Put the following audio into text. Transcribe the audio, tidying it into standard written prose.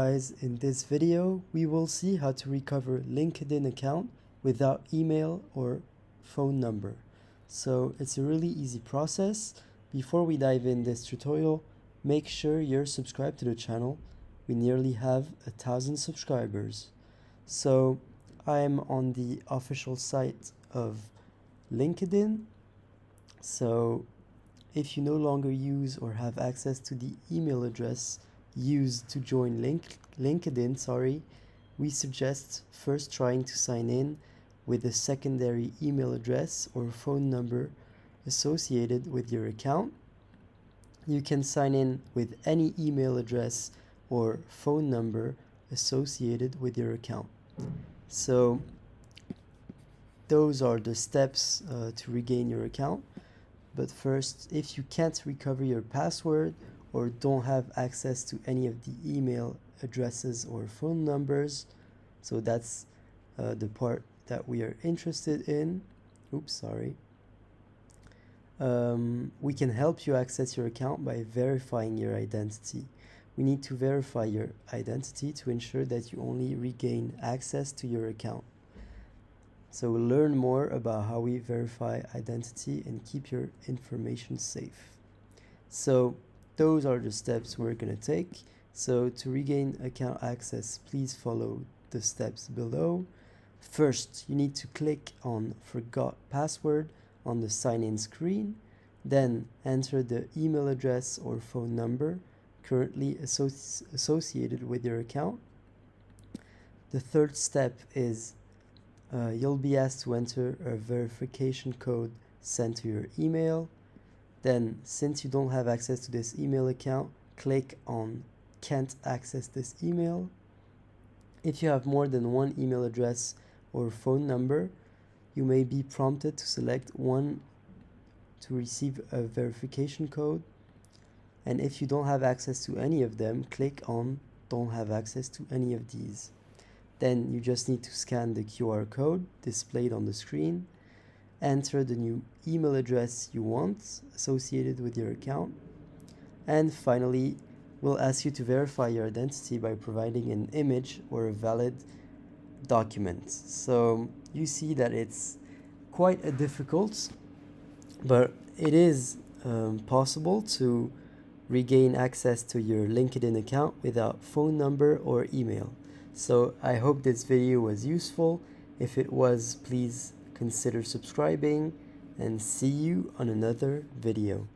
Guys, in this video, we will see how to recover LinkedIn account without email or phone number. So it's a really easy process. Before we dive in this tutorial, make sure you're subscribed to the channel. We nearly have 1,000 subscribers. So I am on the official site of LinkedIn. So if you no longer use or have access to the email address used to join LinkedIn, we suggest first trying to sign in with a secondary email address or phone number associated with your account. You can sign in with any email address or phone number associated with your account. So those are the steps to regain your account. But first, if you can't recover your password or don't have access to any of the email addresses or phone numbers, so that's the part that we are interested in. We can help you access your account by verifying your identity. We need to verify your identity to ensure that you only regain access to your account. So we'll learn more about how we verify identity and keep your information safe. So those are the steps we're going to take. So to regain account access, please follow the steps below. First, you need to click on Forgot Password on the sign-in screen. Then enter the email address or phone number currently associated with your account. The third step is you'll be asked to enter a verification code sent to your email. Then, since you don't have access to this email account, click on Can't Access this email. If you have more than one email address or phone number, you may be prompted to select one to receive a verification code. And if you don't have access to any of them, click on Don't have access to any of these. Then you just need to scan the QR code displayed on the screen, enter the new email address you want associated with your account, and finally, we'll ask you to verify your identity by providing an image or a valid document. So you see that it's quite a difficult, but it is possible to regain access to your LinkedIn account without phone number or email. So I hope this video was useful. If it was, please consider subscribing and see you on another video.